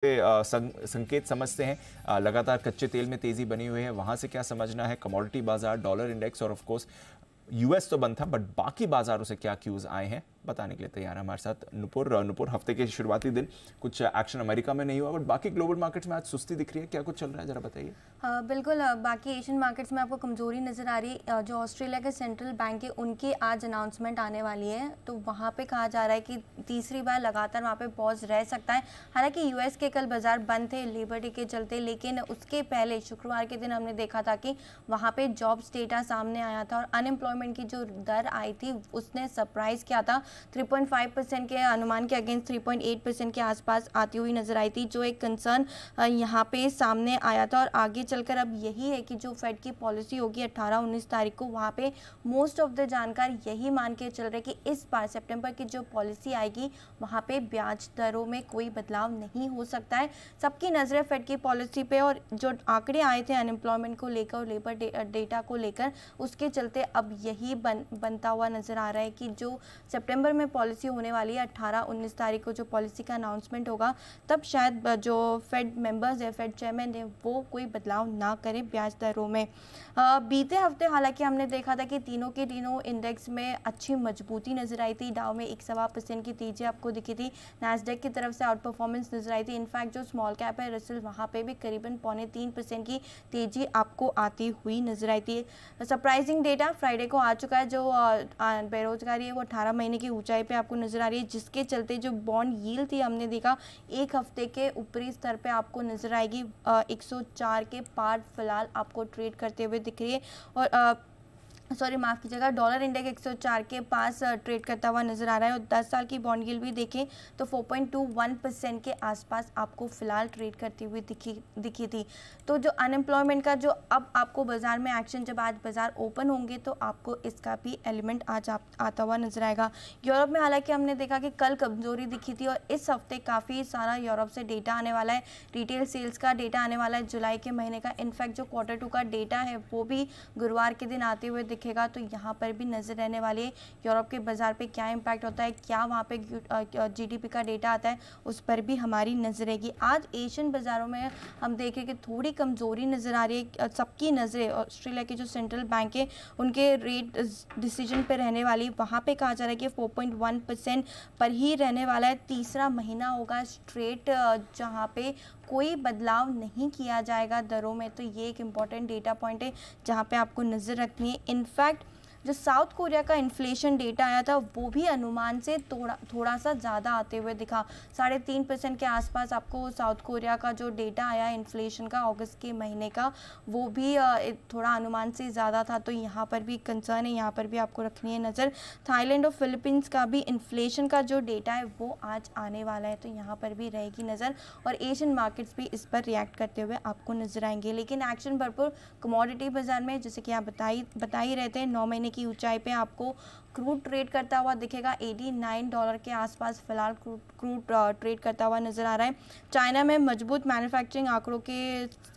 संकेत समझते हैं। लगातार कच्चे तेल में तेजी बनी हुई है, वहां से क्या समझना है? कमोडिटी बाजार, डॉलर इंडेक्स और ऑफ कोर्स यूएस तो बंद था, बट बाकी बाजारों से क्या क्यूज आए हैं बताने के लिए तैयार है हमारे साथ नुपुर। हफ्ते के शुरुआती दिन कुछ एक्शन अमेरिका में नहीं हुआ, बट बाकी ग्लोबल मार्केट्स में आज सुस्ती दिख रही है, क्या कुछ चल रहा है जरा बताइए। हाँ बिल्कुल, बाकी एशियन मार्केट्स में आपको कमजोरी नजर आ रही है। जो ऑस्ट्रेलिया के सेंट्रल बैंक है उनकी आज अनाउंसमेंट आने वाली है, तो वहाँ पे कहा जा रहा है कि तीसरी बार लगातार वहाँ पे पॉज रह सकता है। हालांकि यूएस के कल बाजार बंद थे लेबर डे के चलते, लेकिन उसके पहले शुक्रवार के दिन हमने देखा था कि वहाँ पे जॉब्स डेटा सामने आया था और अनएम्प्लॉयमेंट की जो दर आई थी उसने सरप्राइज किया था। 3.5% के अनुमान के अगेंस्ट 3.8% के आसपास आती हुई नजर आई थी, जो एक कंसर्न यहाँ पे सामने आया था। और आगे चलकर अब यही है कि जो फेड की पॉलिसी होगी 18-19 तारीख को, वहाँ पे मोस्ट ऑफ द जानकार यही मान के चल रहे कि इस बार सितंबर की जो पॉलिसी आएगी वहाँ पे ब्याज दरों में कोई बदलाव नहीं हो सकता है। सबकी नजरें फेड की पॉलिसी पे और जो आंकड़े आए थे अनएम्प्लॉयमेंट को लेकर और लेबर डेटा को लेकर, उसके चलते अब यही बनता हुआ नजर आ रहा है कि जो सितंबर में पॉलिसी होने वाली है 18-19 तारीख को जो पॉलिसी का अनाउंसमेंट होगा, तब शायद जो फेड मेंबर्स है, फेड चेयरमैन है, वो कोई बदलाव ना करें ब्याज दरों में। बीते हफ्ते हालांकि हमने देखा था कि तीनों के तीनों इंडेक्स में अच्छी मजबूती नजर आई थी। डाउ में 1.25% की तेजी आपको दिखी थी, नैस्डैक की तरफ से आउट परफॉर्मेंस नजर आई थी। इनफैक्ट जो स्मॉल कैप है रसेल, वहाँ पे भी करीबन 0.25% की तेजी आपको आती हुई नजर आई थी। सरप्राइजिंग डेटा फ्राइडे को आ चुका है, जो बेरोजगारी है वो 18 महीने की ऊंचाई पे आपको नजर आ रही है, जिसके चलते जो बॉन्ड यील्ड थी हमने देखा एक हफ्ते के ऊपरी स्तर पे आपको नजर आएगी 104 के पार फिलहाल आपको ट्रेड करते हुए दिख रही है। और माफ़ कीजिएगा, डॉलर इंडेक्स 104 के पास ट्रेड करता हुआ नजर आ रहा है। और 10 साल की बॉन्ड यील्ड भी देखें तो 4.21% के आसपास आपको फिलहाल ट्रेड करती हुई दिखी थी। तो जो अनएम्प्लॉयमेंट का जो अब आपको बाजार में एक्शन, जब आज बाजार ओपन होंगे तो आपको इसका भी एलिमेंट आज आता हुआ नजर आएगा। यूरोप में हालांकि हमने देखा कि कल कमजोरी दिखी थी और इस हफ्ते काफ़ी सारा यूरोप से डेटा आने वाला है। रिटेल सेल्स का डेटा आने वाला है जुलाई के महीने का। इनफैक्ट जो Q2 का डेटा है वो भी गुरुवार के दिन आते हुए दिखेगा, तो यहाँ पर भी नजर रहने वाली है यूरोप के बाजार पे क्या इम्पैक्ट होता है, क्या वहाँ पे जीडीपी का डेटा आता है, उस पर भी हमारी नजर रहेगी। आज एशियन बाजारों में हम देखें कि थोड़ी कमजोरी नजर आ रही है। सबकी नजरें ऑस्ट्रेलिया के जो सेंट्रल बैंक है उनके रेट डिसीजन पे रहने वाली, वहाँ पे कहा जा रहा है कि 4.1% पर ही रहने वाला है। तीसरा महीना होगा स्ट्रेट जहाँ पे कोई बदलाव नहीं किया जाएगा दरों में, तो ये एक इम्पॉर्टेंट डेटा पॉइंट है जहाँ पे आपको नज़र रखनी है। इनफैक्ट जो साउथ कोरिया का इन्फ्लेशन डेटा आया था वो भी अनुमान से थोड़ा सा ज़्यादा आते हुए दिखा। 3.5% के आसपास आपको साउथ कोरिया का जो डेटा आया इन्फ्लेशन का अगस्त के महीने का, वो भी थोड़ा अनुमान से ज़्यादा था, तो यहाँ पर भी कंसर्न है, यहाँ पर भी आपको रखनी है नज़र। थाईलैंड और फिलीपींस का भी इन्फ्लेशन का जो डेटा है वो आज आने वाला है, तो यहाँ पर भी रहेगी नज़र। और एशियन मार्केट्स भी इस पर रिएक्ट करते हुए आपको नजर आएंगे। लेकिन एक्शन भरपूर कमोडिटी बाजार में, जैसे कि आप बता ही रहे थे, 9 महीने की ऊंचाई पे आपको क्रूड ट्रेड करता हुआ दिखेगा। $89 के आसपास फिलहाल क्रूड ट्रेड करता हुआ नजर आ रहा है। चाइना में मजबूत मैन्युफैक्चरिंग आंकड़ों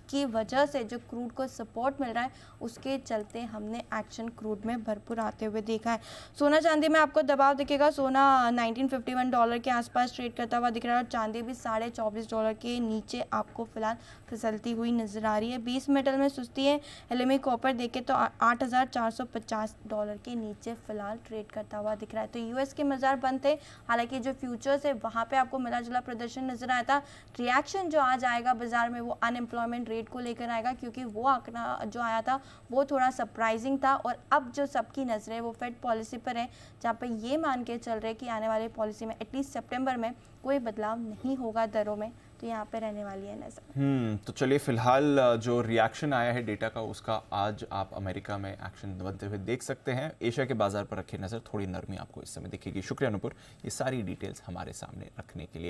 की वजह से जो क्रूड को सपोर्ट मिल रहा है, उसके चलते हमने एक्शन क्रूड में भरपूर आते हुए देखा है। सोना चांदी में आपको दबाव दिखेगा। सोना $1951 के आसपास ट्रेड करता हुआ दिख रहा है और चांदी भी $24.5 के नीचे आपको फिलहाल फिसलती हुई नजर आ रही है। 20 मेटल में सुस्ती है। एलएमई कॉपर देखे तो $8,450 के नीचे फिलहाल ट्रेड करता हुआ दिख रहा है। तो यूएस के बाजार बंद थे, हालांकि जो फ्यूचर्स है वहां पे आपको मिला जुला प्रदर्शन नजर आया था। रिएक्शन जो आज आएगा बाजार में वो अनएम्प्लॉयमेंट रेट को लेकर आएगा, क्योंकि वो आंकड़ा जो आया था वो थोड़ा सरप्राइजिंग था। और अब जो सबकी नजरें वो फेड पॉलिसी पर है, जहाँ पे ये मान के चल रहे कि आने वाली पॉलिसी में एटलीस्ट सितंबर में कोई बदलाव नहीं होगा दरों में, तो यहाँ पे रहने वाली है नजर। तो चलिए, फिलहाल जो रिएक्शन आया है डेटा का, उसका आज आप अमेरिका में एक्शन बनते हुए देख सकते हैं। एशिया के बाजार पर रखिए नजर, थोड़ी नरमी आपको इस समय दिखेगी। शुक्रिया नुपुर, ये सारी डिटेल्स हमारे सामने रखने के लिए।